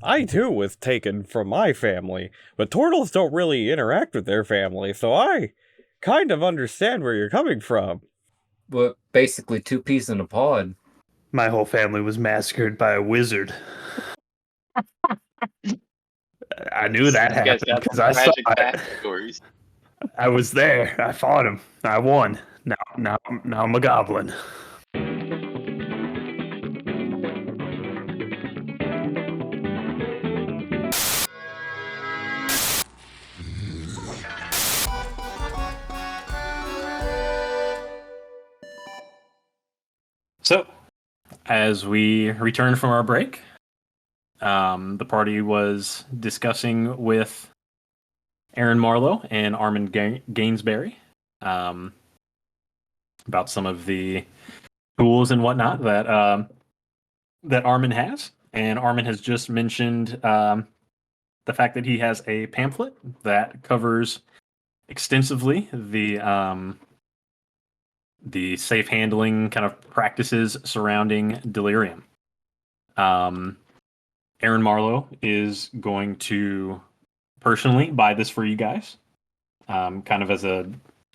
I too was taken from my family, but turtles don't really interact with their family, so I kind of understand where you're coming from. But basically, two peas in a pod. My whole family was massacred by a wizard. I knew that You guys happened got because some I saw tragic it. backstories. I was there. I fought him. I won. Now I'm a goblin. So, as we return from our break, the party was discussing with Aaron Marlowe and Armin Gainsbury about some of the tools and whatnot that Armin has. And Armin has just mentioned the fact that he has a pamphlet that covers extensively the safe handling kind of practices surrounding delirium. Aaron Marlowe is going to personally buy this for you guys, kind of as a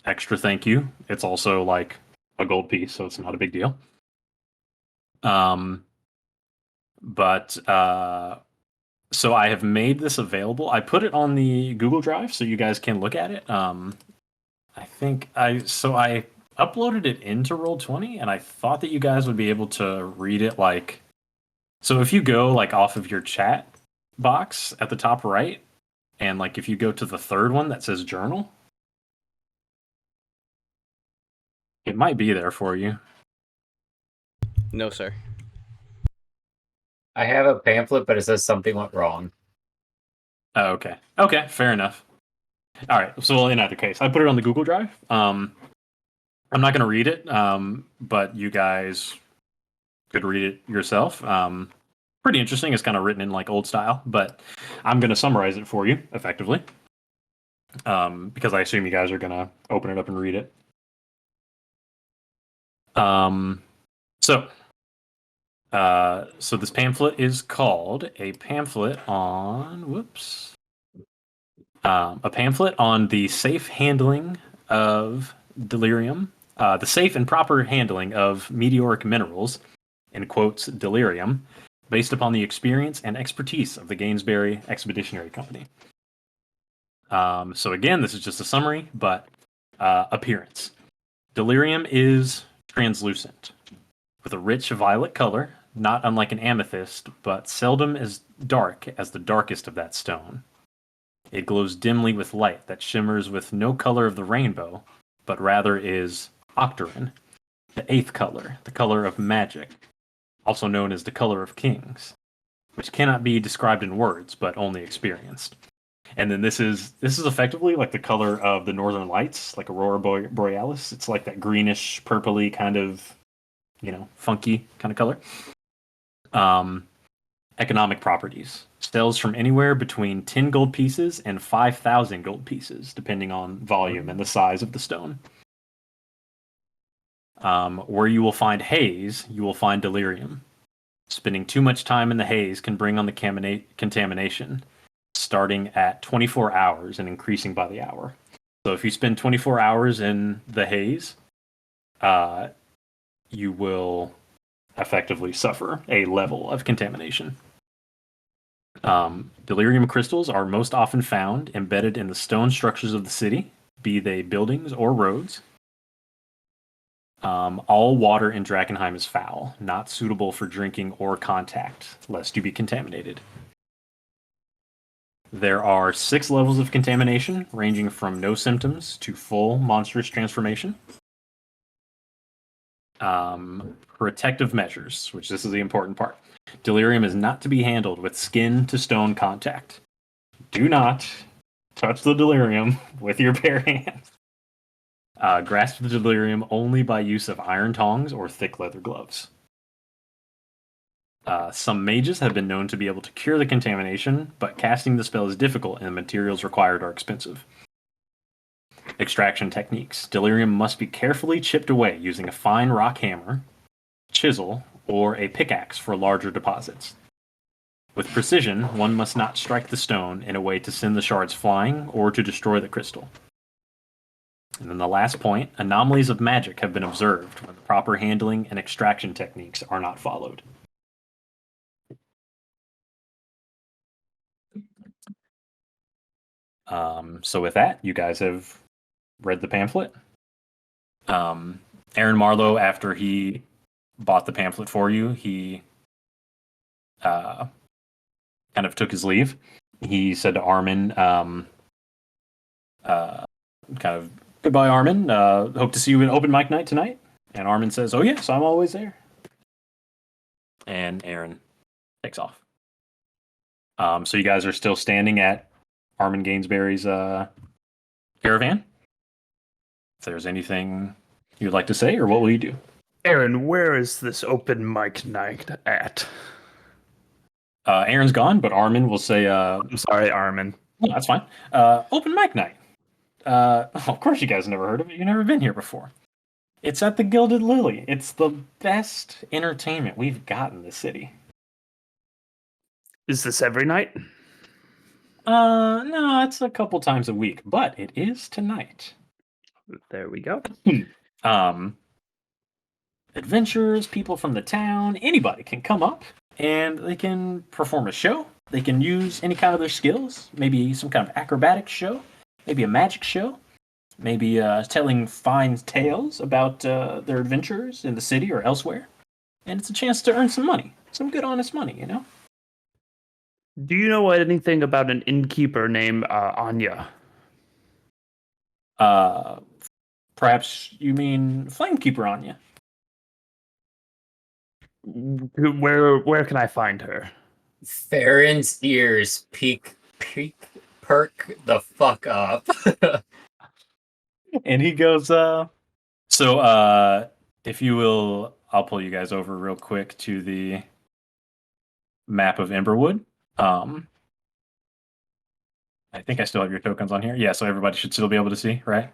extra thank you. It's also like a gold piece, so it's not a big deal. But so I have made this available. I put it on the Google Drive so you guys can look at it. I think I uploaded it into Roll20, and I thought that you guys would be able to read it like. So if you go like off of your chat box at the top right, and like if you go to the third one that says journal, it might be there for you. No, sir. I have a pamphlet, but it says something went wrong. Oh, okay. Okay, fair enough. All right. So in either case, I put it on the Google Drive. I'm not going to read it, but you guys could read it yourself. Pretty interesting. It's kind of written in like old style, but I'm going to summarize it for you effectively, because I assume you guys are going to open it up and read it. So this pamphlet is called a pamphlet on a pamphlet on the safe handling of delirium, the safe and proper handling of meteoric minerals, in quotes, delirium, based upon the experience and expertise of the Gainsbury Expeditionary Company. So again, this is just a summary, but appearance. Delirium is translucent, with a rich violet color, not unlike an amethyst, but seldom as dark as the darkest of that stone. It glows dimly with light that shimmers with no color of the rainbow, but rather is octarine, the eighth color, the color of magic, also known as the color of kings, which cannot be described in words, but only experienced. And then this is effectively like the color of the northern lights, like aurora borealis. It's like that greenish, purpley kind of, funky kind of color. Economic properties. Sells from anywhere between 10 gold pieces and 5,000 gold pieces, depending on volume and the size of the stone. Where you will find haze, you will find delirium. Spending too much time in the haze can bring on the contamination, starting at 24 hours and increasing by the hour. So if you spend 24 hours in the haze, you will effectively suffer a level of contamination. Delirium crystals are most often found embedded in the stone structures of the city, be they buildings or roads. All water in Drakkenheim is foul, not suitable for drinking or contact, lest you be contaminated. There are 6 levels of contamination, ranging from no symptoms to full monstrous transformation. Protective measures, which this is the important part. Delirium is not to be handled with skin to stone contact. Do not touch the delirium with your bare hands. Grasp the delirium only by use of iron tongs or thick leather gloves. Some mages have been known to be able to cure the contamination, but casting the spell is difficult and the materials required are expensive. Extraction techniques. Delirium must be carefully chipped away using a fine rock hammer, chisel, or a pickaxe for larger deposits. With precision, one must not strike the stone in a way to send the shards flying or to destroy the crystal. And then the last point, anomalies of magic have been observed when the proper handling and extraction techniques are not followed. So with that, you guys have read the pamphlet. Aaron Marlowe, after he bought the pamphlet for you, he kind of took his leave. He said to Armin, kind of, goodbye, Armin. Hope to see you in open mic night tonight. And Armin says, oh, yes, I'm always there. And Aaron takes off. So you guys are still standing at Armin Gainsbury's caravan. If there's anything you'd like to say, or what will you do? Aaron, where is this open mic night at? Aaron's gone, but Armin will say, I'm sorry, Armin. no, that's fine. Open mic night. Of course you guys never heard of it. You've never been here before. It's at the Gilded Lily. It's the best entertainment we've got in the city. Is this every night? No, it's a couple times a week, but it is tonight. There we go. Adventurers, people from the town, anybody can come up and they can perform a show. They can use any kind of their skills, maybe some kind of acrobatic show, maybe a magic show, maybe telling fine tales about their adventures in the city or elsewhere. And it's a chance to earn some money, some good honest money, you know? Do you know anything about an innkeeper named Anya? Perhaps you mean Flamekeeper Anya. Where can I find her? Farron's ears perk the fuck up. And he goes, if you will, I'll pull you guys over real quick to the map of Emberwood. I think I still have your tokens on here. Yeah, so everybody should still be able to see, right?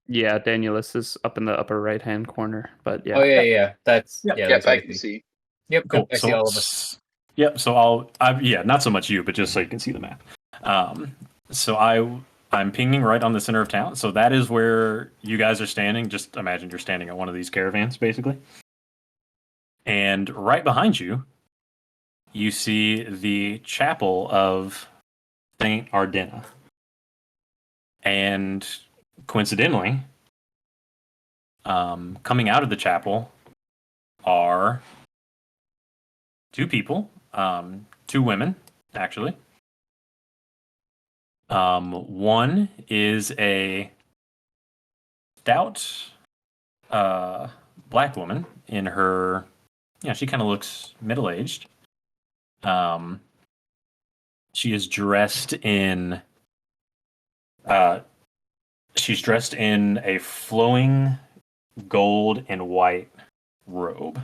Yeah, Danielus is up in the upper right-hand corner, but yeah. Oh yeah. That's Yep. that's what I can see. Yep, Cool. I see all of us. Yep. So not so much you, but just so you can see the map. So I'm pinging right on the center of town. So that is where you guys are standing. Just imagine you're standing at one of these caravans, basically. And right behind you, you see the chapel of Saint Ardena. And coincidentally, coming out of the chapel are two people, two women, actually. One is a stout black woman in her, she kind of looks middle-aged. She is dressed in a flowing gold and white robe.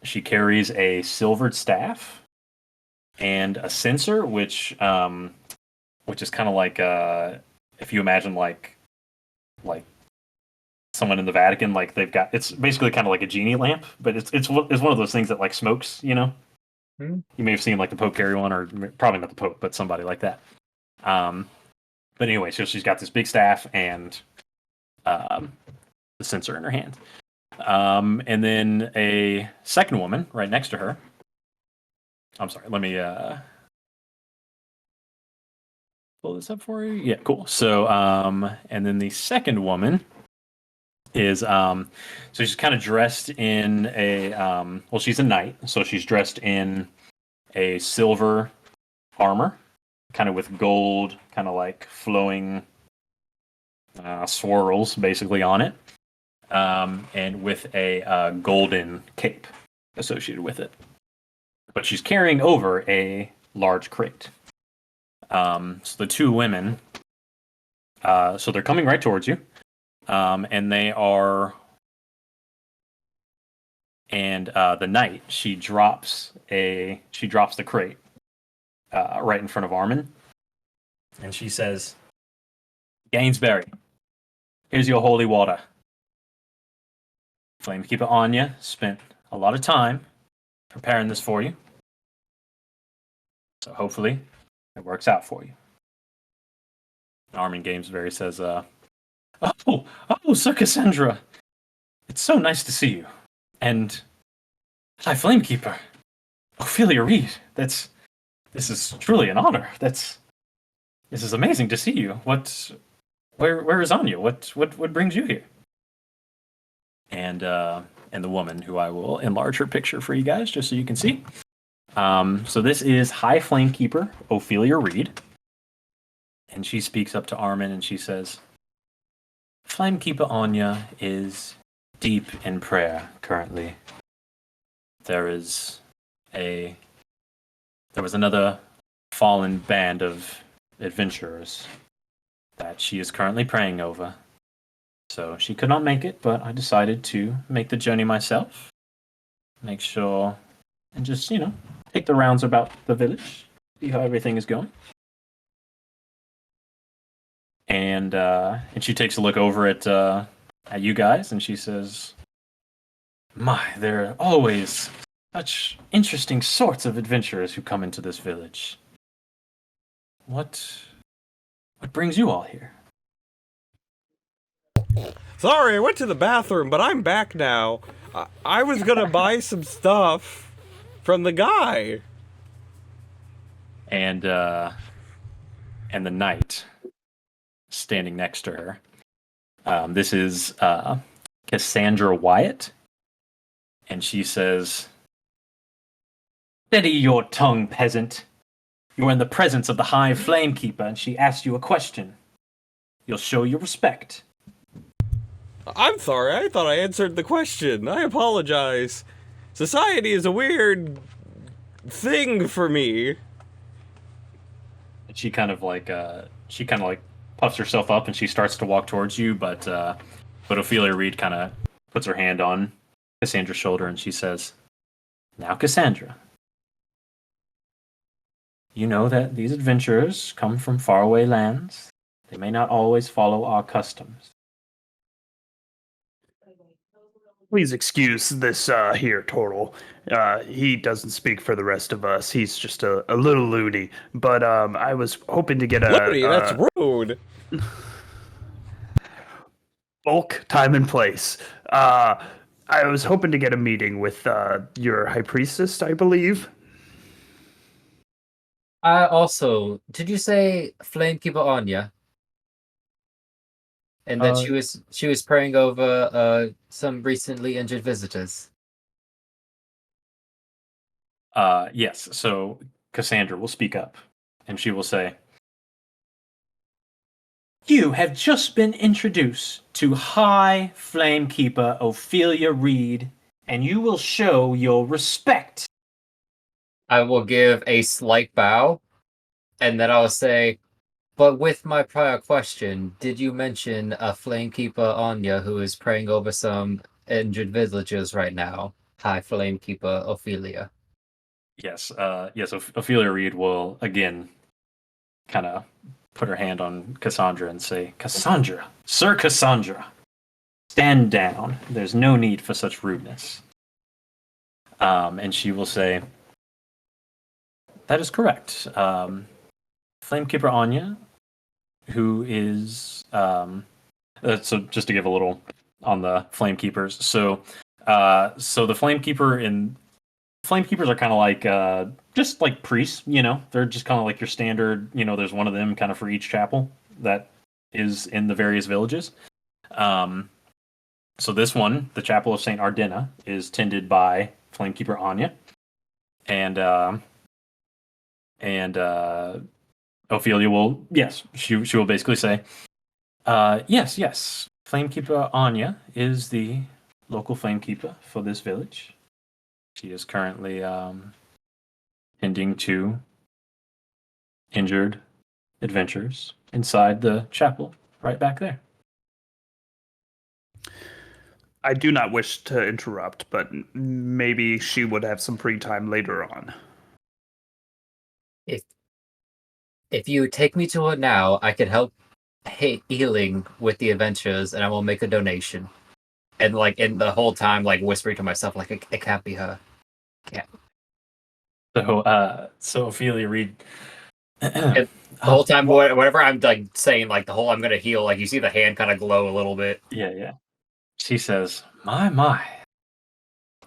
She carries a silvered staff and a censer, which is kind of like if you imagine like someone in the Vatican, like it's basically kind of like a genie lamp, but it's one of those things that like smokes, you know. Hmm. You may have seen like the Pope carry one, or probably not the Pope, but somebody like that. But anyway, so she's got this big staff and the censer in her hand. And then a second woman right next to her. I'm sorry, let me pull this up for you. Yeah, cool. So, and then the second woman is, so she's kind of dressed in a, she's a knight, so she's dressed in a silver armor, kind of with gold, kind of like flowing swirls basically on it, and with a golden cape associated with it. But she's carrying over a large crate. So the two women, so they're coming right towards you, and they are, and the knight, she drops the crate right in front of Armin, and she says, "Gainsbury, here's your holy water. Flamekeeper Anya spent a lot of time preparing this for you. So hopefully it works out for you. Armin Gamesbury says, Sir Cassandra, it's so nice to see you. And High Flamekeeper, Ophelia Reed, this is truly an honor. This is amazing to see you. Where is Anya? What brings you here? And the woman, who I will enlarge her picture for you guys just so you can see. So this is High Flamekeeper Ophelia Reed. And she speaks up to Armin and she says, Flamekeeper Anya is deep in prayer currently. There was another fallen band of adventurers that she is currently praying over. So she could not make it, but I decided to make the journey myself. Make sure and just, take the rounds about the village, see how everything is going. And she takes a look over at you guys, and she says, "My, there are always such interesting sorts of adventurers who come into this village. What brings you all here?" Sorry, I went to the bathroom, but I'm back now. I was gonna buy some stuff from the guy. And the knight standing next to her. This is Cassandra Wyatt. And she says, "Steady your tongue, peasant. You are in the presence of the High Flamekeeper, and she asked you a question. You'll show your respect." I'm sorry, I thought I answered the question. I apologize. Society is a weird thing for me. And she kind of like puffs herself up and she starts to walk towards you, but Ophelia Reed kind of puts her hand on Cassandra's shoulder and she says, "Now, Cassandra, you know that these adventurers come from faraway lands. They may not always follow our customs. Please excuse this here turtle. He doesn't speak for the rest of us. He's just a little loony. But I was hoping to get Loony, that's rude. bulk, time, and place. I was hoping to get a meeting with your high priestess, I believe. Did you say Flamekeeper Anya? And that she was praying over some recently injured visitors. Yes, so Cassandra will speak up, and she will say, "You have just been introduced to High Flamekeeper Ophelia Reed, and you will show your respect." I will give a slight bow, and then I'll say, "But with my prior question, did you mention a Flamekeeper Anya who is praying over some injured villagers right now? Hi, Flamekeeper Ophelia." Yes, Ophelia Reed will again kind of put her hand on Cassandra and say, "Cassandra, Sir Cassandra, stand down. There's no need for such rudeness." And she will say, "That is correct. Flamekeeper Anya, who is so just to give a little on the Flamekeepers. So the Flamekeepers are kind of like just like priests, They're just kind of like your standard, there's one of them kind of for each chapel that is in the various villages. So this one, the Chapel of Saint Ardena, is tended by Flamekeeper Anya, and Ophelia will, she will basically say, yes, Flamekeeper Anya is the local Flamekeeper for this village. She is currently tending to injured adventurers inside the chapel right back there." I do not wish to interrupt, but maybe she would have some free time later on. If you take me to her now, I could help healing with the adventures, and I will make a donation. And like in the whole time, like whispering to myself, like it can't be her. So Ophelia Reed. And the whole time, whatever I'm like saying, like the whole I'm gonna heal, like you see the hand kind of glow a little bit. Yeah. She says, my.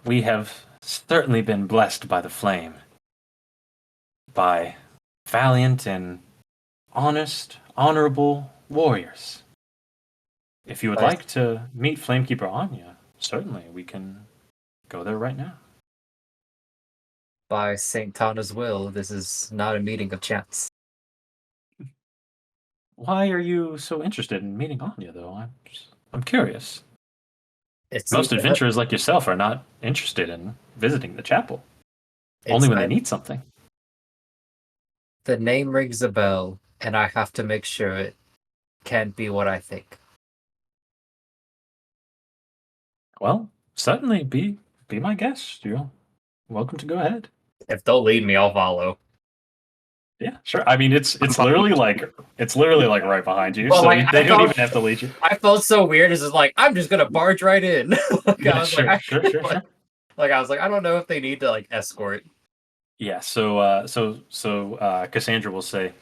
We have certainly been blessed by the flame. By valiant and honest, honorable warriors. If you would like to meet Flamekeeper Anya, certainly we can go there right now. By Saint Tana's will, this is not a meeting of chance. Why are you so interested in meeting Anya, though? I'm curious. It's Most adventurers like yourself are not interested in visiting the chapel. Only when they need something. The name rings a bell, and I have to make sure it can't be what I think. Well, certainly be my guest. You're welcome to go ahead. If they'll lead me, I'll follow. Yeah, sure. I mean, it's literally like right behind you, Well, so like, they don't even have to lead you. I felt so weird. It's just like I'm just gonna barge right in. Yeah, sure. Like I was like, I don't know if they need to like escort. Yeah. So Cassandra will say,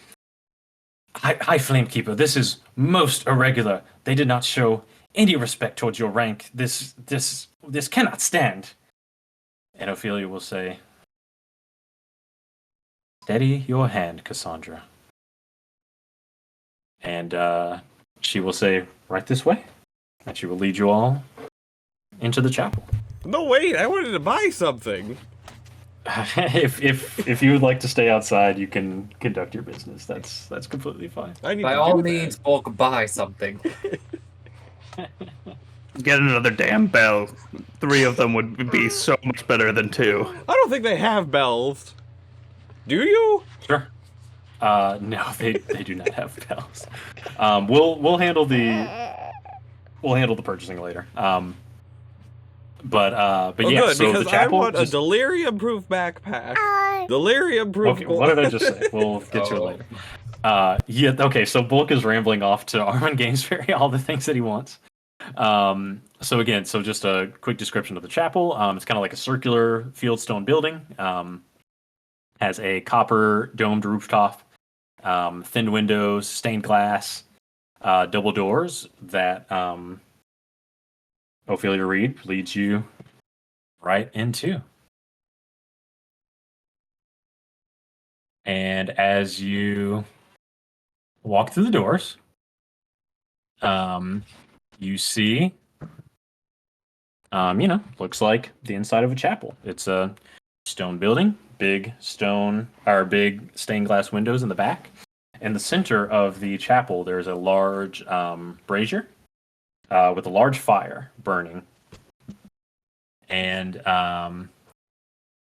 "Hi, Flamekeeper. This is most irregular. They did not show any respect towards your rank. This cannot stand." And Ophelia will say, "Steady your hand, Cassandra." And she will say, "Right this way." And she will lead you all into the chapel. No, wait, I wanted to buy something. If you would like to stay outside, you can conduct your business. That's completely fine. By all means, bulk buy something. Get another damn bell. 3 of them would be so much better than 2. I don't think they have bells. Do you? Sure. No, they do not have bells. We'll handle the purchasing later. But Oh, yeah. good, So because the chapel. I want a delirium-proof backpack. Delirium-proof. Okay, what did I just say? We'll get to it later. Yeah. Okay. So Bulk is rambling off to Armin Gainsbury all the things that he wants. So just a quick description of the chapel. It's kind of like a circular fieldstone building. Has a copper domed rooftop, thin windows, stained glass, double doors that Ophelia Reed leads you right into. And as you walk through the doors, you see, looks like the inside of a chapel. It's a stone building, big stained glass windows in the back. In the center of the chapel, there's a large brazier with a large fire burning. And kind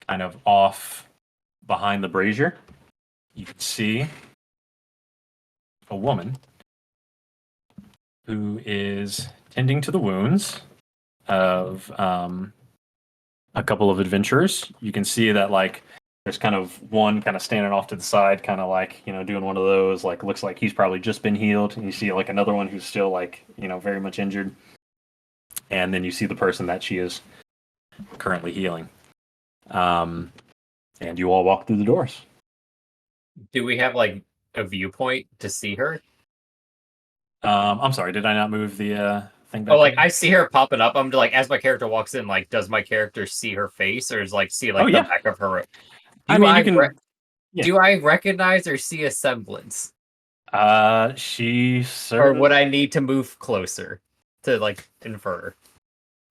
of off behind the brazier, you can see a woman who is tending to the wounds of a couple of adventurers. You can see that like there's kind of one kind of standing off to the side, kind of like, doing one of those, like looks like he's probably just been healed. And you see like another one who's still like, very much injured. And then you see the person that she is currently healing. And you all walk through the doors. Do we have like a viewpoint to see her? I'm sorry, did I not move the thing back? Oh, like I see her popping up. I'm like, as my character walks in, like, does my character see her face, or is like see like the back of her? Do I recognize or see a semblance? She Or would I need to move closer to like infer?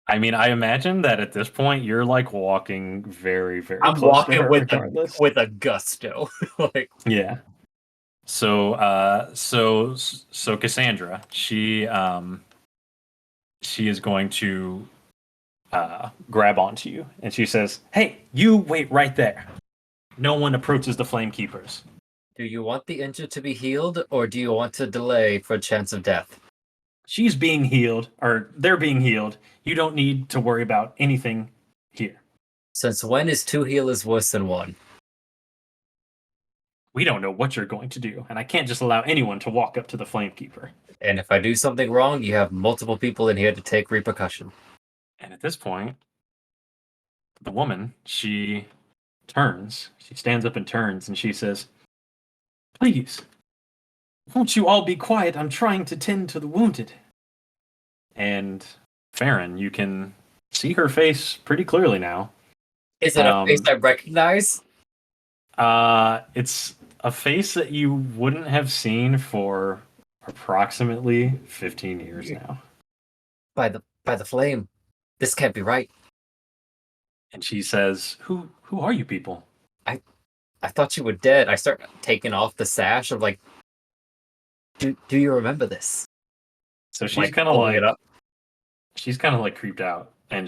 I mean, I imagine that at this point you're like walking very, very I'm close walking to her with regardless. with a gusto. Like, yeah. So Cassandra, she is going to grab onto you, and she says, "Hey, you wait right there. No one approaches the Flamekeepers." Do you want the injured to be healed, or do you want to delay for a chance of death? She's being healed, or they're being healed. You don't need to worry about anything here. Since when is 2 healers worse than 1? We don't know what you're going to do, and I can't just allow anyone to walk up to the Flamekeeper. And if I do something wrong, you have multiple people in here to take repercussion. And at this point, the woman, she stands up and turns, and she says, "Please, won't you all be quiet? I'm trying to tend to the wounded." And Farron, you can see her face pretty clearly now. Is it a face I recognize? It's a face that you wouldn't have seen for approximately 15 years now. By the flame. This can't be right. And she says, Who are you people?" I thought you were dead. I start taking off the sash of like, do you remember this? So she's Like, kind of pulling like it up. she's kind of like creeped out, and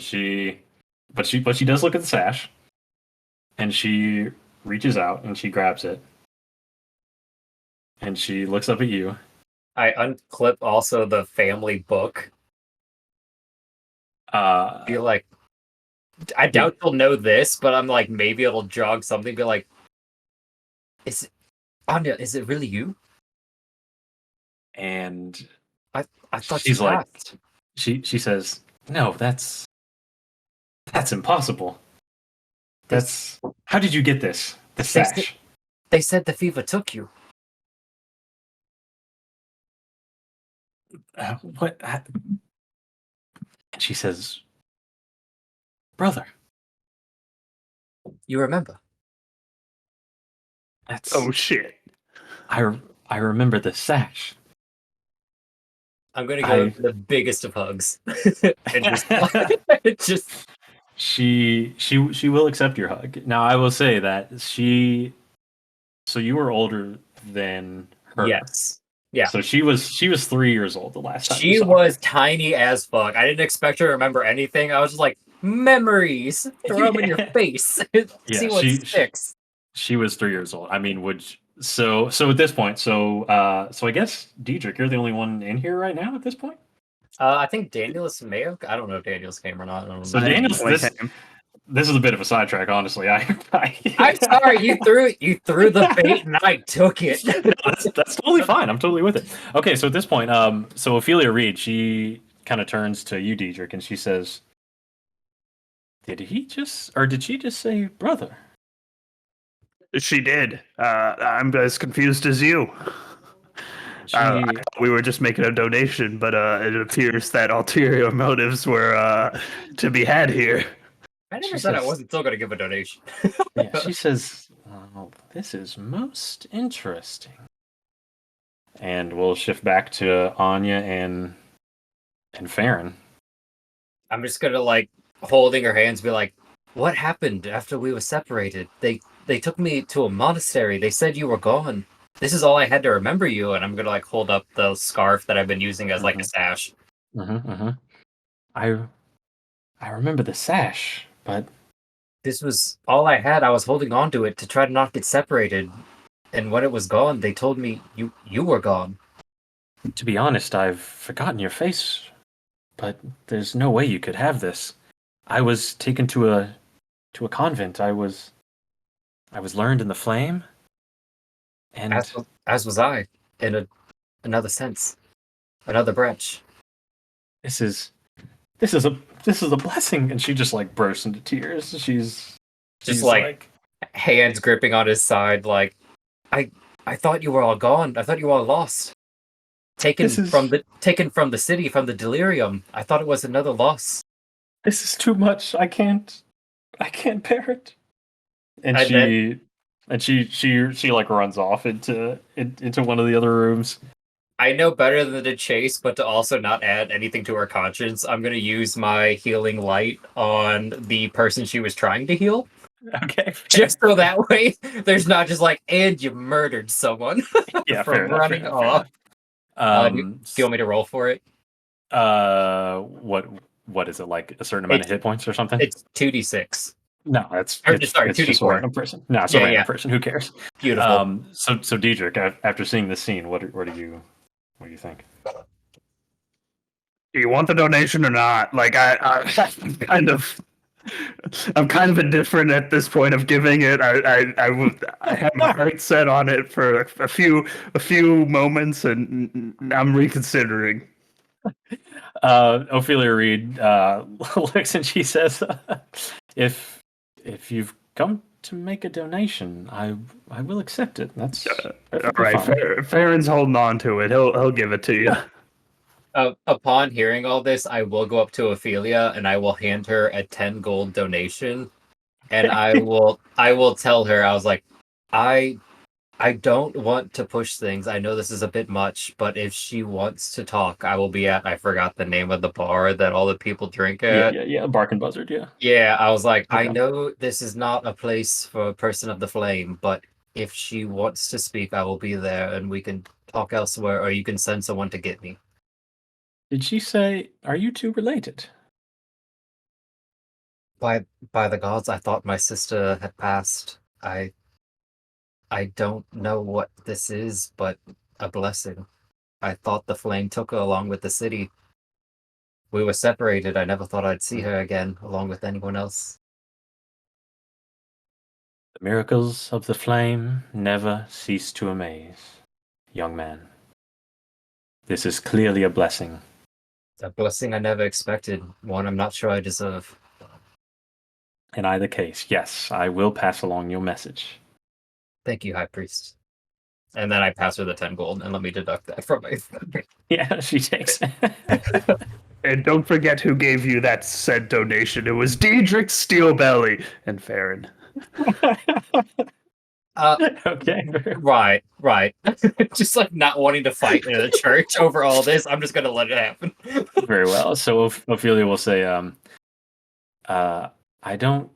but she does look at the sash, and she reaches out and she grabs it, and she looks up at you. I unclip also the family book. Feel like I doubt you'll know this, but I'm like, maybe it'll jog something. Be like, Anya, is it really you? And I thought she's you like, passed. she says, "No, that's impossible. That's how did you get this? The sash?" They said the fever took you. What? And she says, "Brother, You remember? that's Oh shit! I remember the sash." I'm gonna go for the biggest of hugs. And just She will accept your hug. Now I will say that so you were older than her. yes. Yeah. So she was 3 years old the last time you She saw was her. tiny as fuck. I didn't expect her to remember anything. I was just like, memories. Throw them in your face. Yeah, See what sticks. she was 3 years old. I mean, so at this point, so I guess Diedrich, you're the only one in here right now at this point. I think Danielus may have. I don't know if Danielus came or not. I don't So know. Daniel's this is a bit of a sidetrack, honestly. I'm sorry, you threw the bait and I took it. No, that's totally fine. I'm totally with it. Okay, so at this point, so Ophelia Reed, she kind of turns to you, Diedrich, and she says, did she just say brother? She did. I'm as confused as you. I thought we were just making a donation, but it appears that ulterior motives were to be had here. I never said I wasn't still going to give a donation. Yeah, she says, well, this is most interesting. And we'll shift back to Anya and Farron. I'm just going to like holding her hands, be like, what happened after we were separated? They took me to a monastery. They said you were gone. This is all I had to remember you. And I'm going to like hold up the scarf that I've been using as like a sash. I remember the sash, but this was all I had. I was holding on to it to try to not get separated. And when it was gone, they told me you were gone. to be honest, I've forgotten your face. But there's no way you could have this. I was taken to a convent. I was learned in the flame. And as was I, in another sense, another branch. This is a blessing. And she just like bursts into tears. She's like hands gripping on his side, like I thought you were all gone. I thought you were all lost. Taken from the city, from the delirium. I thought it was another loss. This is too much. I can't bear it. And she like runs off into one of the other rooms. I know better than to chase, but to also not add anything to her conscience, I'm going to use my healing light on the person she was trying to heal. Okay. Just so that way, there's not just like, and you murdered someone from running off. Do you want me to roll for it? What is it, like a certain amount of hit points or something? It's 2d6. No, it's 2d4. just a random person. No, it's a random person. Who cares? Beautiful. So Diedrich, after seeing this scene, what do you think? Do you want the donation or not? Like I'm kind of indifferent at this point of giving it. I have my heart set on it for a few moments, and I'm reconsidering. Ophelia Reed looks and she says, "If you've come to make a donation, I will accept it. That's All perfectly right, fine." Farron's holding on to it. He'll give it to you. Upon hearing all this, I will go up to Ophelia and I will hand her a 10 gold donation, and I will tell her, I was like, I don't want to push things. I know this is a bit much, but if she wants to talk, I will be at, I forgot the name of the bar that all the people drink at. Yeah. Bark and Buzzard, yeah. Yeah, I was like, I Okay. know this is not a place for a person of the flame, but if she wants to speak, I will be there and we can talk elsewhere, or you can send someone to get me. Did she say, "Are you two related"? By the gods, I thought my sister had passed. I don't know what this is, but a blessing. I thought the flame took her along with the city. We were separated. I never thought I'd see her again, along with anyone else. The miracles of the flame never cease to amaze, young man. This is clearly a blessing. A blessing I never expected, one I'm not sure I deserve. In either case, yes, I will pass along your message. Thank you, High Priest. And then I pass her the 10 gold and let me deduct that from my. Yeah, she takes it. And don't forget who gave you that said donation. It was Diedrich Steelbelly and Farron. Okay. Right. Just like not wanting to fight in the church over all this, I'm just gonna let it happen. Very well. So Ophelia will say, I don't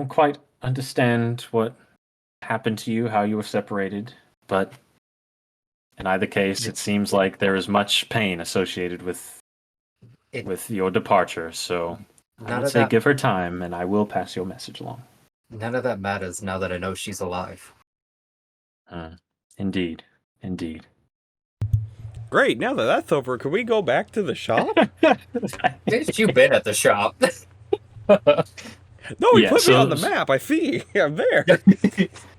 quite understand what happened to you, how you were separated, but in either case, it seems like there is much pain associated with your departure. So I would say give her time, and I will pass your message along. None of that matters now that I know she's alive. Indeed. Great. Now that that's over, can we go back to the shop? You've been at the shop. No, he Yeah, put me so- on the map. I see. I'm there.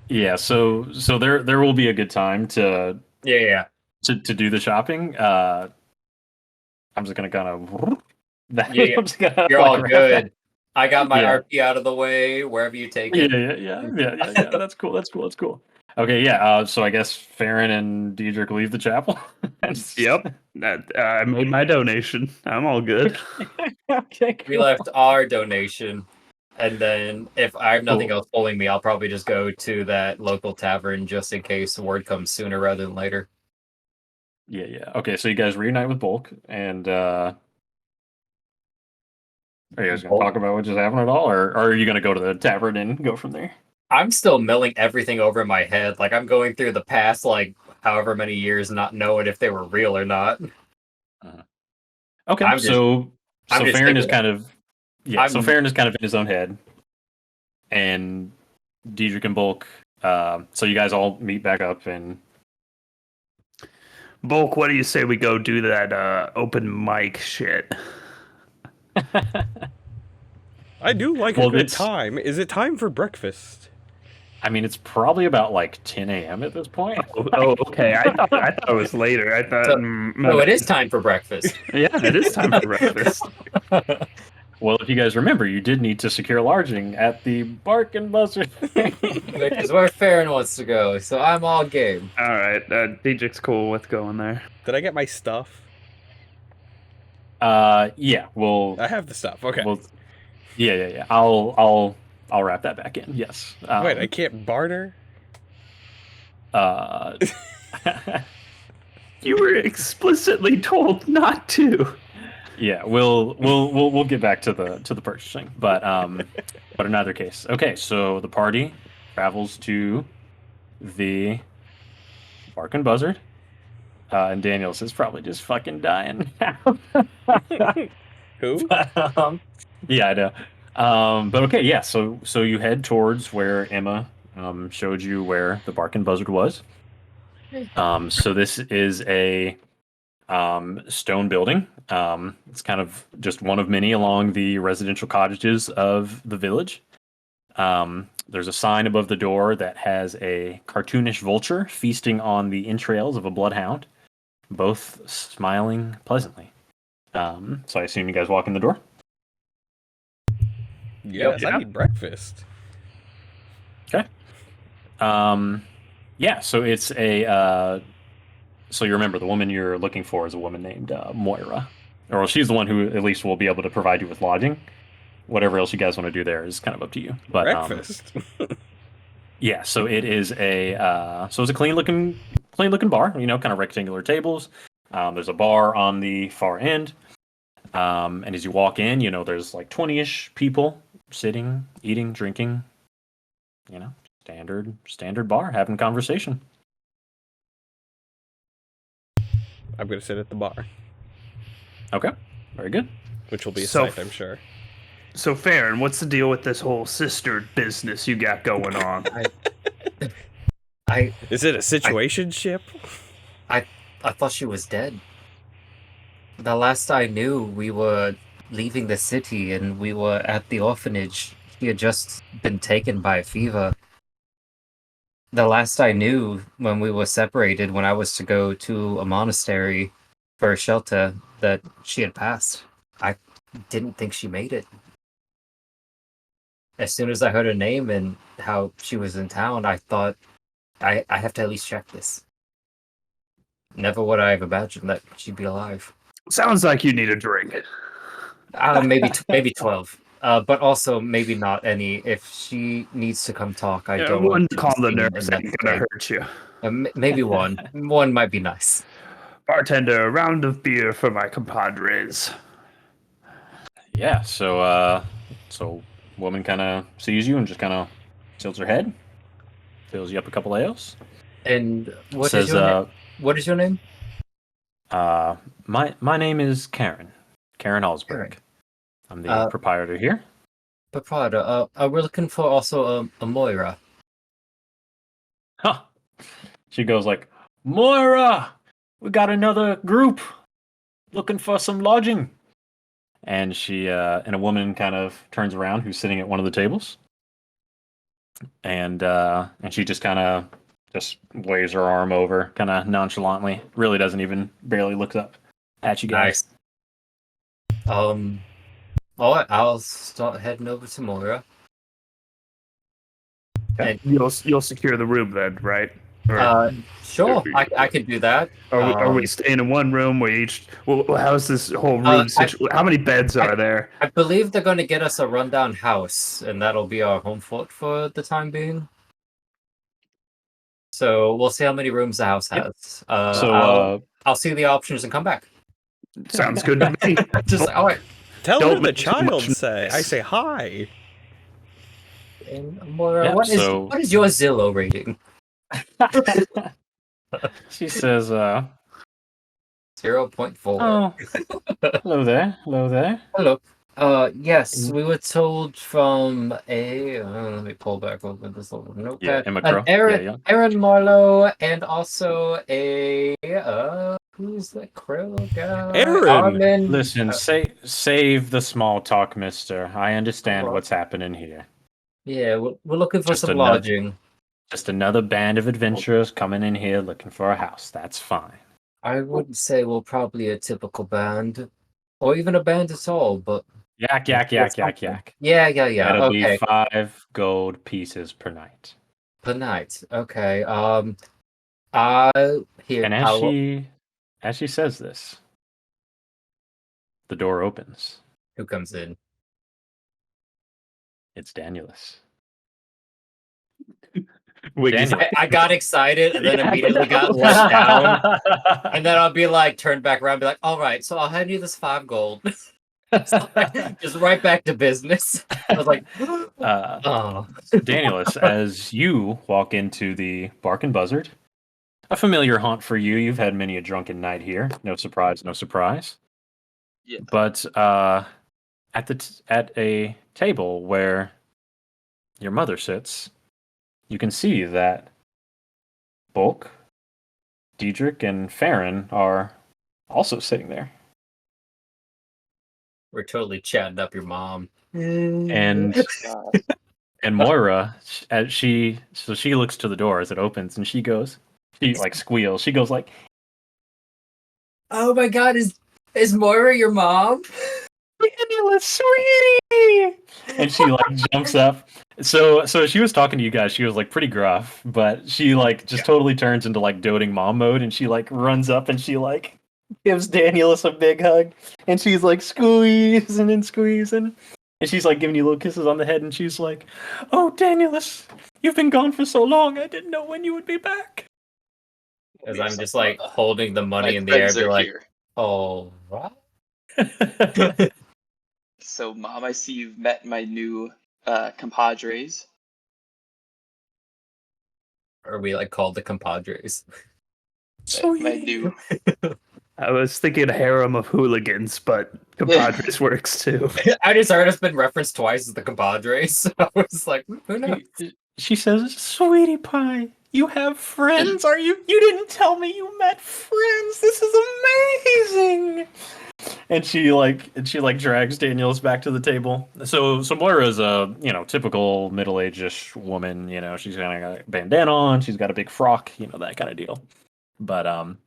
Yeah. So there will be a good time to Yeah. to do the shopping. I'm just gonna kind of. Yeah. I'm just gonna, You're like, all wrap good. I got my Yeah. RP out of the way, wherever you take that. it. Yeah. That's cool. Okay. Yeah. So I guess Farron and Diedrich leave the chapel. Yep. I made my donation. I'm all good. Okay. We Cool. left our donation, and then if I have nothing Cool. else pulling me, I'll probably just go to that local tavern just in case word comes sooner rather than later. Yeah. Okay. So you guys reunite with Bulk, and are you guys gonna talk about what just happened at all, or are you gonna go to the tavern and go from there? I'm still milling everything over in my head. Like I'm going through the past, like however many years, not knowing if they were real or not. Okay. I'm just So Farron is thinking- kind of So I'm- Farron is kind of in his own head, and Diedrich and Bulk. So you guys all meet back up, and Bulk, what do you say we go do that open mic shit? I do like Well, a good it's- time. Is it time for breakfast? I mean, it's probably about like 10 a.m. at this point. Oh, okay. I thought it was later. I thought. So it is time for breakfast. Yeah, it is time for breakfast. Well, if you guys remember, you did need to secure lodging at the Bark and Buzzard. Which is where Farron wants to go, so I'm all game. All right, Diedrich's cool with going there. Did I get my stuff? Yeah. Well, I have the stuff. Okay. well, yeah. I'll wrap that back in. Yes. Wait, I can't barter? You were explicitly told not to. Yeah, we'll get back to the purchasing, but in either case, okay. So the party travels to the Bark and Buzzard, and Daniels is probably just fucking dying now. Who? Yeah, I know. But okay, yeah. So you head towards where Emma showed you where the Bark and Buzzard was. So this is a stone building. It's kind of just one of many along the residential cottages of the village. There's a sign above the door that has a cartoonish vulture feasting on the entrails of a bloodhound, both smiling pleasantly. So I assume you guys walk in the door. Yes, I Yeah. need breakfast. Okay. Yeah. So it's a. So you remember the woman you're looking for is a woman named Moira, or she's the one who at least will be able to provide you with lodging. Whatever else you guys want to do there is kind of up to you. But Breakfast. yeah, so it is a so it's a clean looking bar. You know, kind of rectangular tables. There's a bar on the far end, and as you walk in, you know there's like 20-ish people sitting, eating, drinking. You know, standard bar, having conversation. I'm gonna sit at the bar, Okay, very good. which will be a So- sight, I'm sure. So, Farron, what's the deal with this whole sister business you got going on? I Is it a situationship? I thought she was dead. The last I knew, we were leaving the city and we were at the orphanage. She had just been taken by a fever. The last I knew, when we were separated, when I was to go to a monastery for a shelter, that she had passed. I didn't think she made it. As soon as I heard her name and how she was in town, I thought, I have to at least check this. Never would I have imagined that she'd be alive. Sounds like you need a drink. Maybe 12. But also maybe not any. If she needs to come talk, I Yeah, don't one want to to call be the seen nurse in that ain't gonna state. hurt you. Maybe one. One might be nice. Bartender, a round of beer for my compadres. Yeah. So woman kind of sees you and just kind of tilts her head, fills you up a couple ales. And what Says, is your name? What is your name? My name is Karen Allsberg. Karen. I'm the proprietor here. Paprada. We're looking for also a Moira. Huh. She goes like, Moira, we got another group looking for some lodging. And she and a woman kind of turns around who's sitting at one of the tables. And she just kind of just waves her arm over kind of nonchalantly. Really doesn't even barely look up at you guys. Nice. All right, I'll start heading over to Moira. Okay. You'll secure the room then, right? Sure, I could do that. Are we staying in one room? We each. Well, how's this whole room? How many beds are there? I believe they're going to get us a rundown house, and that'll be our home fort for the time being. So we'll see how many rooms the house Yep. has. I'll see the options and come back. Sounds good to me. Just all right. Tell Don't her the make too child much say. noise. I say hi. And Moira, Yeah, what is your Zillow rating? She says, 0.4. oh, hello there. Hello. Yes, we were told from a. Let me pull back over this little notepad. Emma Crow. Aaron Marlowe, and also a. Who's the crow guy? Aaron! Armin. Listen, save the small talk, mister. I understand what's happening here. Yeah, we're looking for Just some another- lodging. Just another band of adventurers coming in here looking for a house. That's fine. I wouldn't say we're probably a typical band, or even a band at all, but. Yak. Yeah. That'll Okay. be 5 gold pieces per night. Per night. Okay. Here. And as she says this, the door opens. Who comes in? It's Danielus. I got excited and then immediately got let down. And then I'll be like, turn back around, and be like, all right, so I'll hand you this 5 gold. Just right back to business. I was like, oh. Danielus, as you walk into the Bark and Buzzard, a familiar haunt for you. You've had many a drunken night here. No surprise. Yeah. But at a table where your mother sits, you can see that Bulk, Diedrich, and Farron are also sitting there. We're totally chatting up your mom. And Moira, as she looks to the door as it opens, and she like squeals. She goes like, Oh my god, Is Moira your mom? Daniela, sweetie! And she like jumps up. So she was talking to you guys. She was like pretty gruff, but she like just totally turns into like doting mom mode, and she like runs up and she like gives Danielus a big hug, and she's like squeezing and squeezing, and she's like giving you little kisses on the head, and she's like, "Oh, Danielus, you've been gone for so long. I didn't know when you would be back." As I'm just like holding the money My in the air, friends be are like, here. "Oh, what?" So, Mom, I see you've met my new compadres. Are we like called the compadres? My new. I was thinking harem of hooligans, but compadres works too. I just heard it's been referenced twice as the compadres. So I was like, who knows? She says, "Sweetie pie, you have friends? Are you? You didn't tell me you met friends. This is amazing." And she drags Daniels back to the table. So Moira's a typical middle-aged-ish woman. She's kind of got a bandana on. She's got a big frock. That kind of deal. But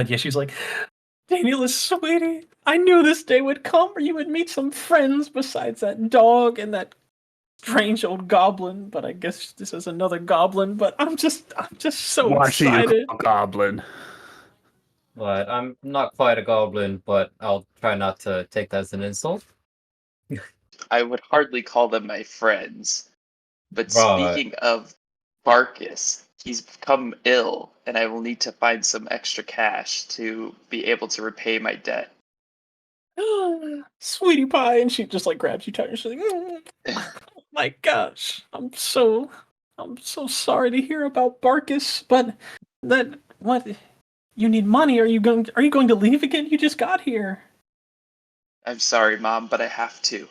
yeah, she's like, "Daniel, sweetie, I knew this day would come where you would meet some friends besides that dog and that strange old goblin. But I guess this is another goblin. But I'm just so Watching excited." you call goblin. But I'm not quite a goblin, but I'll try not to take that as an insult. I would hardly call them my friends. But Right. speaking of Barkus, he's become ill, and I will need to find some extra cash to be able to repay my debt. "Sweetie pie," and she just like grabs you tight and she's like, "Oh my gosh, I'm so sorry to hear about Barkus, but what, you need money? Are you going to leave again? You just got here." I'm sorry, Mom, but I have to.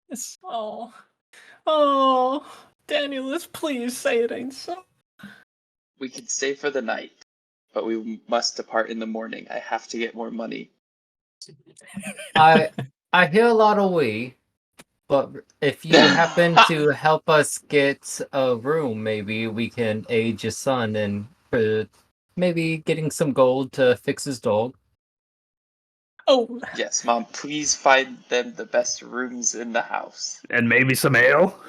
It's Danielus, please say it ain't so. We can stay for the night, but we must depart in the morning. I have to get more money. I hear a lot of we, but if you happen to help us get a room, maybe we can aid your son in maybe getting some gold to fix his dog. Oh, Yes, Mom, please find them the best rooms in the house. And maybe some ale?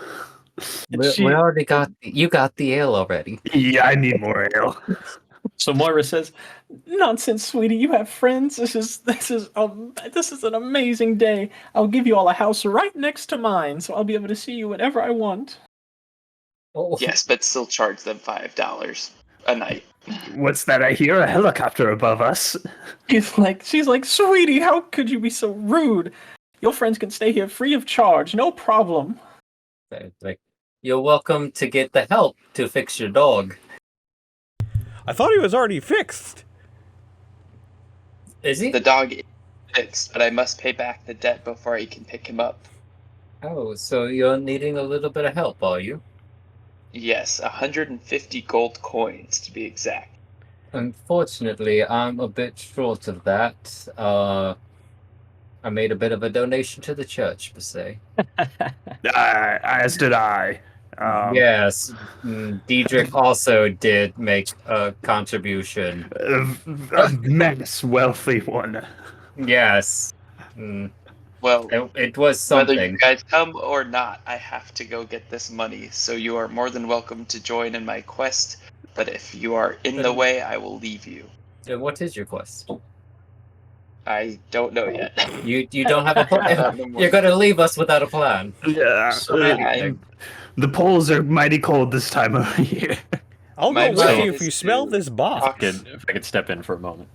We already got you got the ale already. Yeah, I need more ale. so Moira says, "Nonsense, sweetie. You have friends. This is an amazing day. I'll give you all a house right next to mine, so I'll be able to see you whenever I want." Oh, Yes, but still charge them $5 a night. What's that I hear? A helicopter above us. She's like, "Sweetie, how could you be so rude? Your friends can stay here free of charge, no problem." like you're welcome to get the help to fix your dog. I thought he was already fixed. Is he? The dog is fixed, but I must pay back the debt before I can pick him up. Oh, so you're needing a little bit of help, are you? Yes, 150 gold coins to be exact. Unfortunately, I'm a bit short of that. I made a bit of a donation to the church, per se. As did I. Yes, Diedrich also did make a contribution. A mass wealthy one. Yes. Well, It was whether something. you guys come or not, I have to go get this money, so you are more than welcome to join in my quest, but if you are in the way, I will leave you. What is your quest? I don't know yet. You don't have a plan. You're gonna leave us without a plan. Yeah. The polls are mighty cold this time of year. I'll My go with plan you if is you smell to this box. If I could step in for a moment.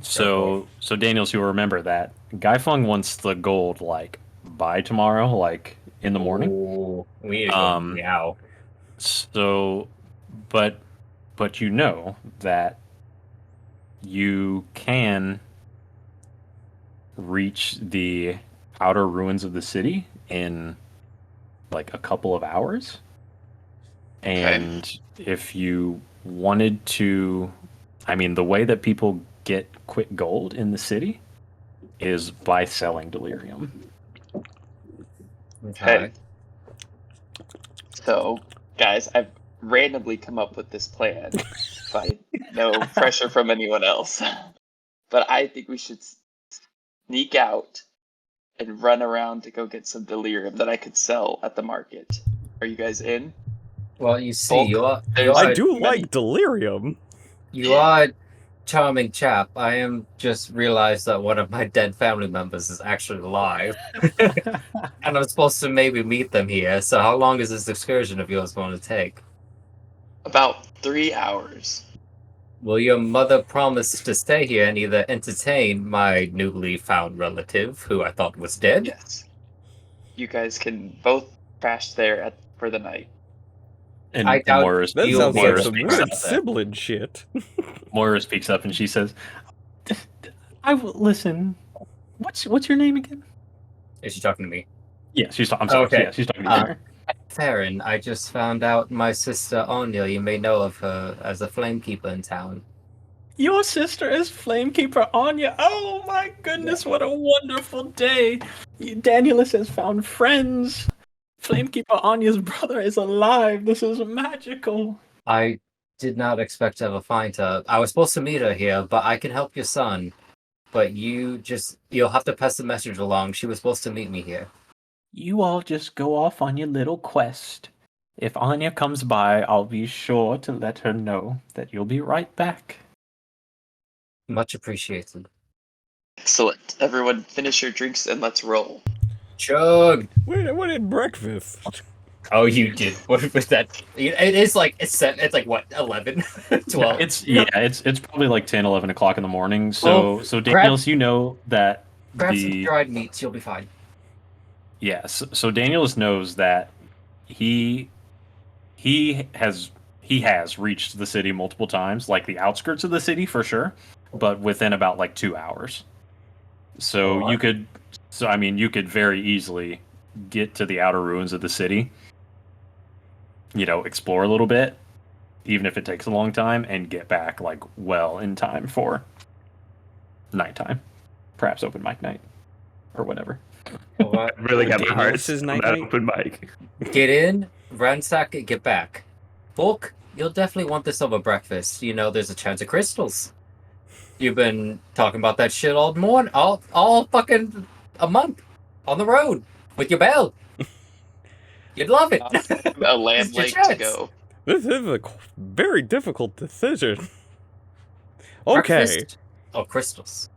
So Daniels, you'll remember that Guy Fung wants the gold like by tomorrow, like in the morning. Ooh, we need to go meow. So, but you know that you can reach the outer ruins of the city in like a couple of hours. And if you wanted to, I mean, the way that people get quick gold in the city is by selling delirium. Okay. So, guys, I've randomly come up with this plan by no pressure from anyone else. but I think we should sneak out and run around to go get some delirium that I could sell at the market. Are you guys in? Well, you see, Bulk, you are I do many. like delirium. you are a charming chap. I am just realized that one of my dead family members is actually alive, and I'm supposed to maybe meet them here. So, how long is this excursion of yours going to take? About 3 hours. Will your mother promise to stay here and either entertain my newly found relative, who I thought was dead? Yes. You guys can both crash there for the night. And, I and doubt Moira, That You sounds will like be some able to weird accept that. sibling shit. Moira speaks up and she says, "I will listen. What's your name again?" Is she talking to me? Yeah, I'm sorry. Okay. Yeah, she's talking to you. Farron, I just found out my sister Anya, you may know of her as a flamekeeper in town. Your sister is Flamekeeper Anya. Oh my goodness, what a wonderful day. Danielus has found friends. Flamekeeper Anya's brother is alive. This is magical. I did not expect to ever find her. I was supposed to meet her here, but I can help your son. But you'll have to pass the message along. She was supposed to meet me here. You all just go off on your little quest. If Anya comes by, I'll be sure to let her know that you'll be right back. Much appreciated. Excellent. Everyone finish your drinks and let's roll. Chug! What in breakfast? Oh, you did. What was that? It's like 11, 12. It's probably like 10, 11 o'clock in the morning. So Danielus, you know that Grab some dried meats. You'll be fine. Yes. So Danielus knows that he has reached the city multiple times, like the outskirts of the city for sure, but within about like 2 hours. So you could very easily get to the outer ruins of the city, explore a little bit, even if it takes a long time, and get back like well in time for nighttime, perhaps open mic night or whatever. I really got my heart Danielus' on night that night? open mic. Get in, ransack it, get back. Bulk, you'll definitely want this over breakfast. There's a chance of crystals. You've been talking about that shit all morning, all fucking a month on the road with your bell. You'd love it. A land It's your lake to chance. go. This is a very difficult decision. Okay, Breakfast? Oh, crystals.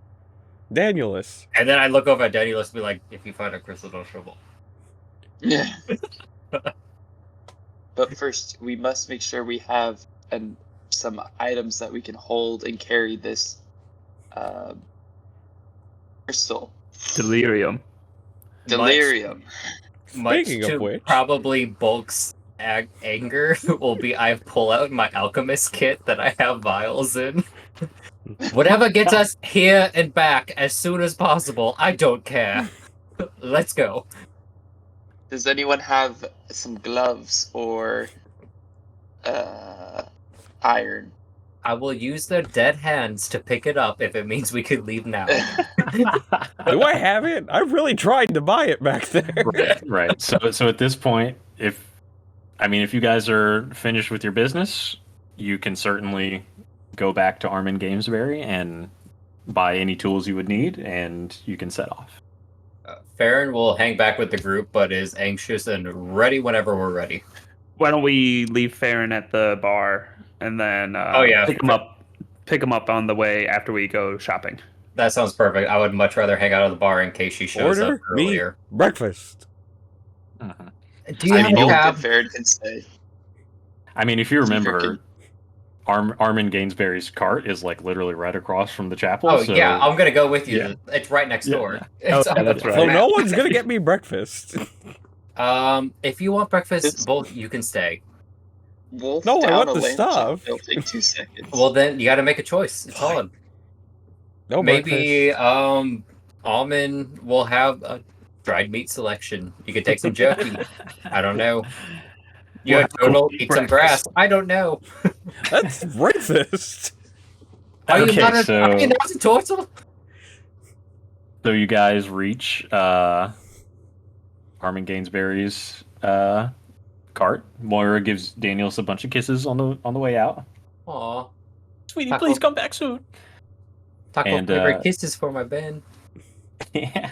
Danielus. And then I look over at Danielus and be like, if you find a crystal, don't shovel. Yeah. But first, we must make sure we have some items that we can hold and carry this crystal. Delirium. Delirium. Speaking Much of to which, probably Bulk's anger will be I pull out my alchemist kit that I have vials in. Whatever gets us here and back as soon as possible, I don't care. Let's go. Does anyone have some gloves or iron? I will use their dead hands to pick it up if it means we can leave now. do I have it? I really tried to buy it back there. Right. So at this point, if you guys are finished with your business, you can certainly go back to Armin Gamesbury and buy any tools you would need, and you can set off. Farron will hang back with the group, but is anxious and ready whenever we're ready. Why don't we leave Farron at the bar and then pick him up on the way after we go shopping? That sounds perfect. I would much rather hang out at the bar in case she shows Order up earlier. me breakfast. Do you have a Bulk cab? and Farron can stay. If you remember, Armin Gainsbury's cart is like literally right across from the chapel. Oh, so... yeah, I'm going to go with you. Yeah. It's right next door. Oh, It's yeah, on the that's right. So map. no one's gonna get me breakfast. If you want breakfast, Bulk, you can stay. Wolf No, I down want a the lamb chop. stuff. It'll take 2 seconds. Well, then you got to make a choice. It's hard. No Maybe breakfast. Almond will have a dried meat selection. You could take some jerky. I don't know. You We'll a turtle, have eat some grass. I don't know. That's racist. Are you Okay, not so- are you not a turtle? So you guys reach Armin Gainsbury's cart. Moira gives Danielus a bunch of kisses on the way out. Aw. Sweetie, Taco. please come back soon. Taco And, flavored kisses for my band. Yeah.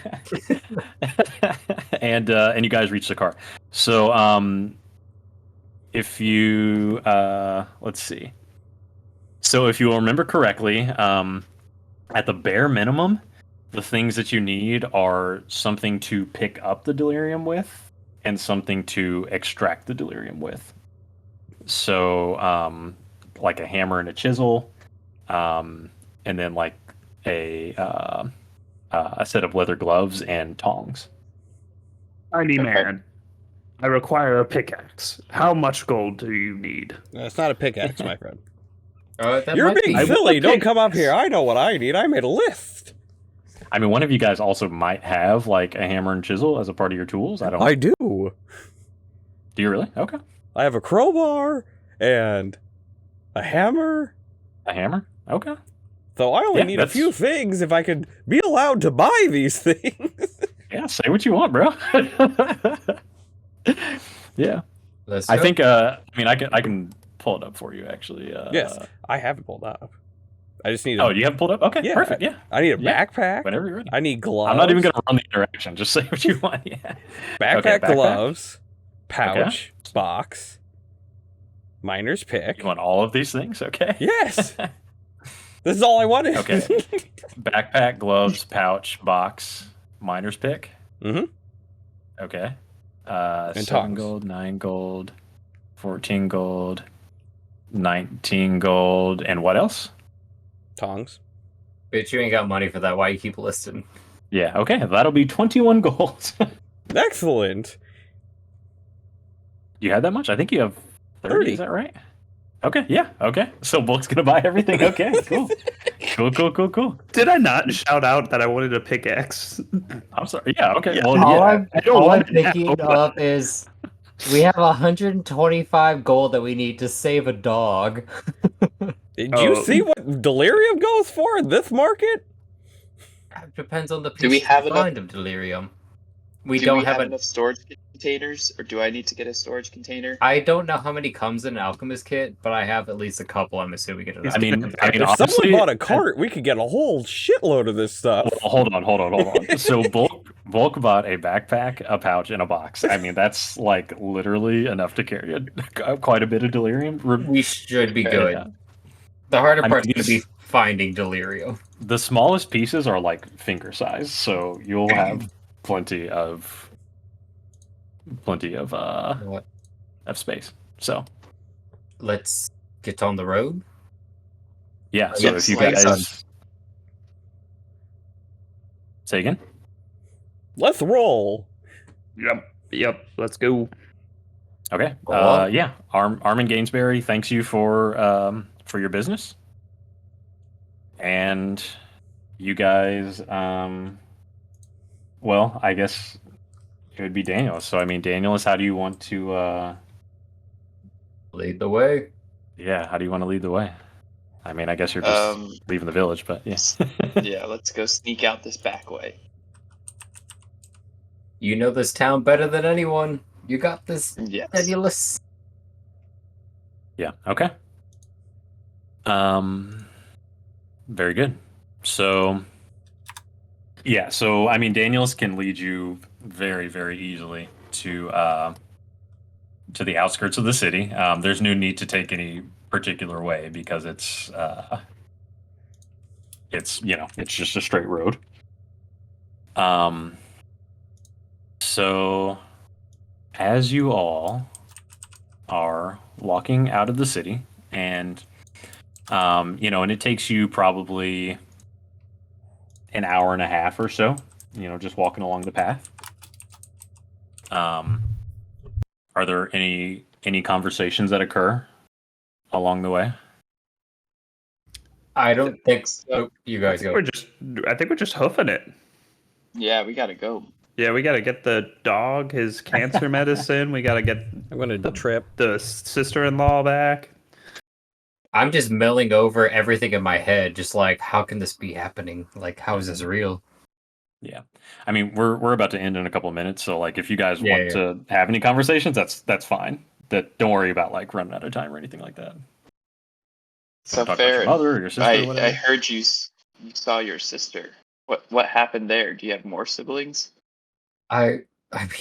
And you guys reach the car. So if you let's see. So if you will remember correctly, at the bare minimum, the things that you need are something to pick up the delirium with and something to extract the delirium with. So like a hammer and a chisel, and then like a set of leather gloves and tongs. Tiny Okay. man, I require a pickaxe. How much gold do you need? That's not a pickaxe, my friend. That You're might being be. silly. Don't come up here. I know what I need. I made a list. I mean, one of you guys also might have like a hammer and chisel as a part of your tools. I don't. I do. Do you really? Okay. I have a crowbar and a hammer. A hammer? Okay. So I only Yeah, need a that's- few things if I could be allowed to buy these things. Yeah, say what you want, bro. Yeah. Let's I go. think I mean I can pull it up for you actually. Yes, I have it pulled up. I just need. Oh, you have it pulled up? Okay, Yeah, perfect. Yeah. I need a Yeah. backpack. Whenever you're ready. I need gloves. I'm not even gonna run the interaction. Just say what you want. Yeah. backpack, Okay, backpack. gloves, pouch, box, miner's pick. You want all of these things? Okay. Yes. This is all I wanted. Okay. Backpack, gloves, pouch, box, miner's pick. Mhm. Okay. And 7 tongs. gold, 9 gold, 14 gold, 19 gold, and what else? Tongs. Bitch, you ain't got money for that. Why you keep listing? Yeah, okay. That'll be 21 gold. Excellent. You had that much? I think you have 30. 30. Is that right? Okay, yeah, okay. So Bulk's gonna buy everything. Okay, cool. Cool. Did I not shout out that I wanted a pickaxe? I'm sorry. Yeah, okay. Yeah. Well, All yeah. I'm, I don't all I'm want it now, thinking but- of is we have 125 gold that we need to save a dog. Did you Oh. see what delirium goes for in this market? It depends on the piece Do we have enough- of delirium. We Do don't we have enough storage containers, or do I need to get a storage container? I don't know how many comes in an alchemist kit, but I have at least a couple. I'm assuming it. I mean, If honestly, someone bought a cart, we could get a whole shitload of this stuff. well, hold on. So Bulk bought a backpack, a pouch, and a box. I mean, that's like literally enough to carry quite a bit of delirium. we should be Okay. good. Yeah. The harder I mean, part's going to be finding delirium. The smallest pieces are like finger size, so you'll have plenty of What? of space. So Let's get on the road. yeah. So Yes, if you like guys say again. Let's roll. Yep. Let's go. Okay. Go on. Yeah. Armin Gainsbury thanks you for your business, and you guys. Well, I guess it would be Danielus. So I mean, Danielus, how do you want to? Lead the way. Yeah. How do you want to lead the way? I mean, I guess you're just leaving the village, but yes. Yeah, let's go sneak out this back way. You know this town better than anyone. You got this, Yes. Danielus. Yeah. Okay. Very good. So, yeah. So, I mean, Daniels can lead you very, very easily to the outskirts of the city. There's no need to take any particular way because it's it's just a straight road. So, as you all are walking out of the city, and and it takes you probably an hour and a half or so, just walking along the path. Are there any conversations that occur along the way? I don't think so. Oh, you I guys think go. we're just hoofing it. Yeah, we gotta go. Yeah, we gotta get the dog his cancer medicine. We gotta get I'm going to trip. the sister-in-law back. I'm just milling over everything in my head, just like, how can this be happening? Like, how is this real? Yeah, I mean, we're about to end in a couple of minutes, so like, if you guys Yeah, want to have any conversations, that's fine. Don't worry about like running out of time or anything like that. So Talk about your fair. mother or your sister or I whatever. heard you you saw your sister. What happened there? Do you have more siblings? I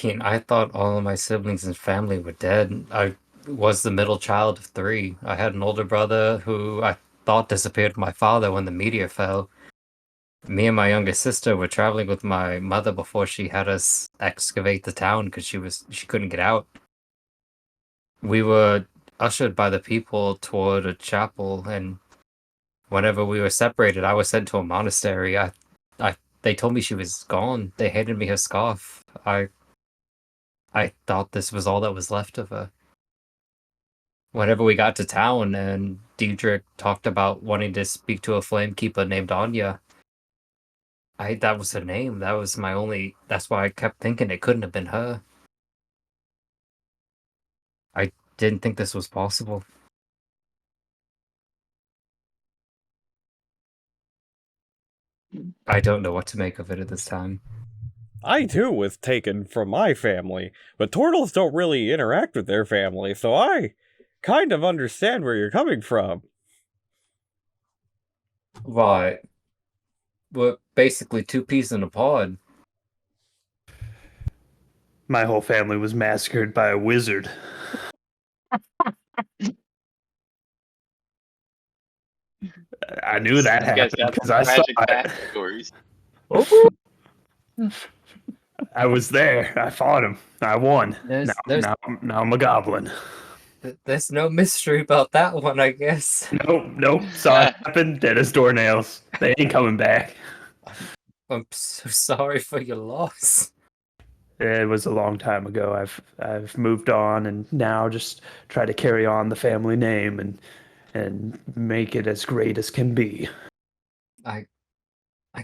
mean, I thought all of my siblings and family were dead. I was the middle child of three. I had an older brother who I thought disappeared with my father when the meteor fell. Me and my younger sister were traveling with my mother before she had us excavate the town because she couldn't get out. We were ushered by the people toward a chapel, and whenever we were separated, I was sent to a monastery. They told me she was gone. They handed me her scarf. I thought this was all that was left of her. Whenever we got to town and Diedrich talked about wanting to speak to a flame keeper named Anya, that was her name. That's why I kept thinking it couldn't have been her. I didn't think this was possible. I don't know what to make of it at this time. I too was taken from my family, but turtles don't really interact with their family, so I kind of understand where you're coming from. Right. We're basically two peas in a pod. My whole family was massacred by a wizard. I knew that You guys happened got because some I saw tragic it. backstories. I was there. I fought him. I won. There's Now I'm a goblin. there's no mystery about that one, I guess. Nope. Saw it happen. Dead as doornails. They ain't coming back. I'm so sorry for your loss. It was a long time ago. I've moved on and now just try to carry on the family name and make it as great as can be. I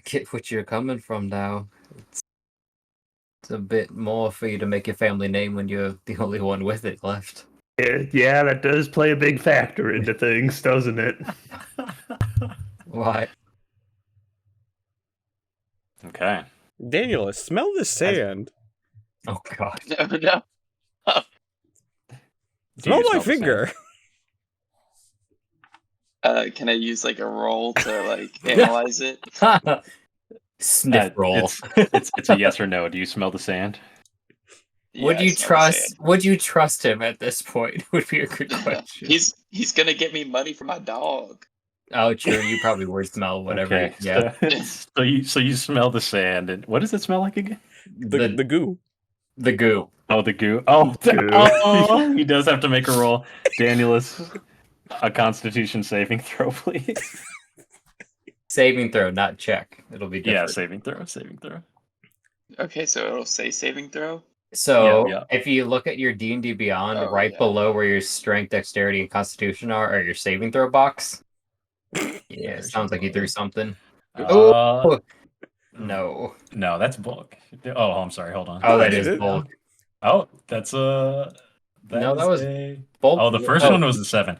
get what you're coming from now. It's a bit more for you to make your family name when you're the only one with it left. Yeah, that does play a big factor into things, doesn't it? Why? Okay. Daniela, smell the sand. Oh god. No. Do you Smell my the sand? finger. Can I use like a roll to like analyze it? Sniff roll. It's a yes or no. Do you smell the sand? Would Yeah, I you smell the sand. would you trust him at this point? Would be a good question. He's gonna get me money for my dog. Oh, true. You probably would smell whatever. Okay. Yeah. So you smell the sand, and what does it smell like again? The goo. The goo. Oh, the goo. Oh, Goo. oh, he does have to make a roll. Danielus, a Constitution saving throw, please. Saving throw, not check. It'll be Yeah, different. saving throw. Okay, so it'll say saving throw. So Yeah. if you look at your D&D Beyond, Oh, right yeah. below where your strength, dexterity, and constitution are your saving throw box. Yeah, it sounds like you threw something. Uh, No. no, that's bulk. Oh, I'm sorry. Hold on. Oh, I that is did it. bulk. Oh, that's No, that is was a. bulk. Oh, the first Oh. one was a 7.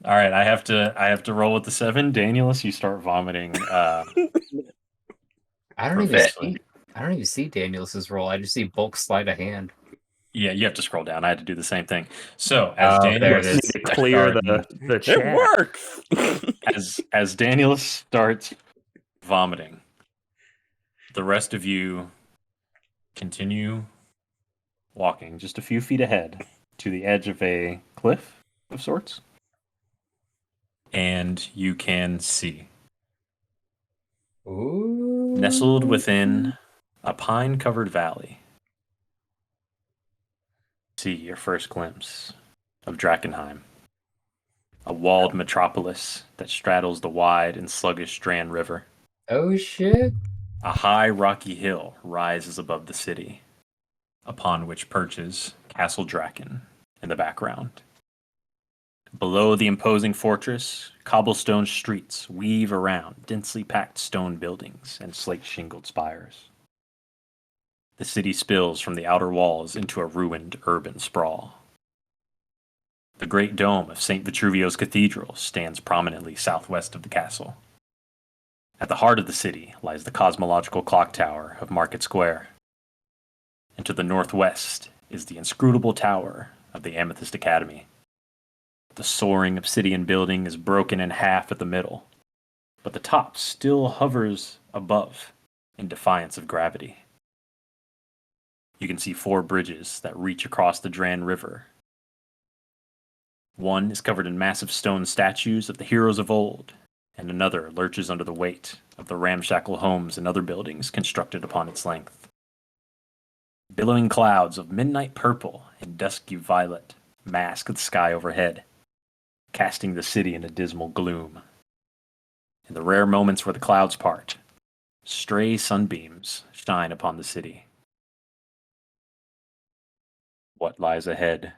All right, I have to roll with the 7. Danielus, you start vomiting. I don't even profusely. see. I don't even see Daniel's roll. I just see bulk sleight of hand. Yeah, you have to scroll down. I had to do the same thing. So as Oh, there it Danielus is. Need to clear the It chat. works. as Danielus starts vomiting, the rest of you continue walking just a few feet ahead to the edge of a cliff of sorts, and you can see Ooh. nestled within a pine-covered valley. See your first glimpse of Drakkenheim, a walled metropolis that straddles the wide and sluggish Strand River. Oh shit. A high rocky hill rises above the city, upon which perches Castle Draken in the background. Below the imposing fortress, cobblestone streets weave around densely packed stone buildings and slate-shingled spires. The city spills from the outer walls into a ruined urban sprawl. The great dome of St. Vitruvio's Cathedral stands prominently southwest of the castle. At the heart of the city lies the cosmological clock tower of Market Square. And to the northwest is the inscrutable tower of the Amethyst Academy. The soaring obsidian building is broken in half at the middle, but the top still hovers above in defiance of gravity. You can see 4 bridges that reach across the Dran River. One is covered in massive stone statues of the heroes of old, and another lurches under the weight of the ramshackle homes and other buildings constructed upon its length. Billowing clouds of midnight purple and dusky violet mask the sky overhead, casting the city in a dismal gloom. In the rare moments where the clouds part, stray sunbeams shine upon the city. What lies ahead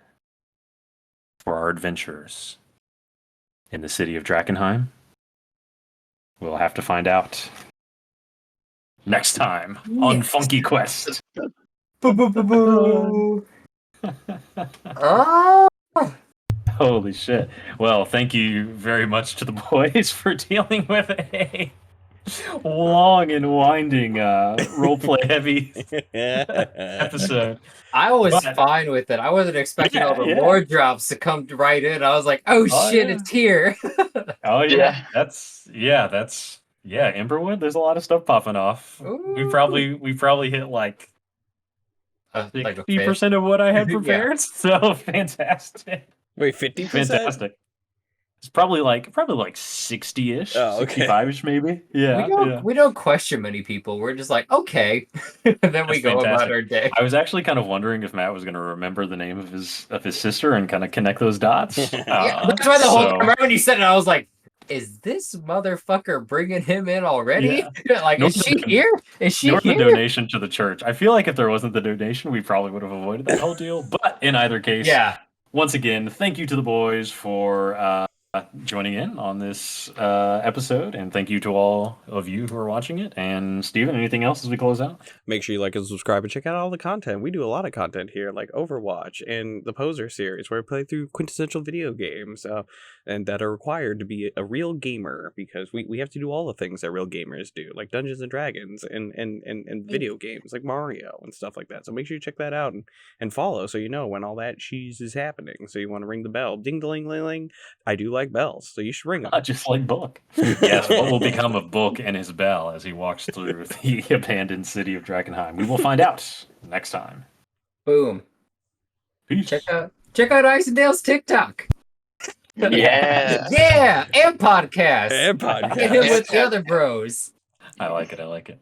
for our adventurers in the city of Drakkenheim? We'll have to find out next time on Funky Quest. Oh! Holy shit. Well, thank you very much to the boys for dealing with a long and winding roleplay heavy episode. I was But- fine with it. I wasn't expecting all the Yeah. lore drops to come right in. I was like, oh shit, yeah. it's here. Oh Yeah. that's Emberwood. There's a lot of stuff popping off. We Ooh. probably hit like Like a 50% of what I had Yeah. prepared. So fantastic. Wait, 50%? Fantastic. It's probably like 60-ish, Oh, okay. 65-ish maybe. Yeah. We don't question many people. We're just like, okay. And then we That's go about fantastic. our day. I was actually kind of wondering if Matt was going to remember the name of his sister and kind of connect those dots. Yeah, that's why the whole so- time, right when you said it, I was like, is this motherfucker bringing him in already? Like, Nor is she the- here? Is she Nor the here? donation to the church. I feel like if there wasn't the donation, we probably would have avoided that whole deal. But in either case, Yeah. once again, thank you to the boys for joining in on this episode, and thank you to all of you who are watching it. And Steven, anything else as we close out? Make sure you like and subscribe and check out all the content. We do a lot of content here, like Overwatch and the Poser series, where we play through quintessential video games and that are required to be a real gamer, because we have to do all the things that real gamers do, like Dungeons and Dragons and video games like Mario and stuff like that. So make sure you check that out and follow, so you know when all that cheese is happening. So you want to ring the bell. Ding-a-ling-ling-ling. I do like bells, so you should ring them. Not just like Book. Yes, what will become of Book and his bell as he walks through the abandoned city of Drakkenheim? We will find out next time. Boom. Peace. Check out Isendale's TikTok. Yeah. Yeah, and podcast. And podcast. Get him with the other bros. I like it.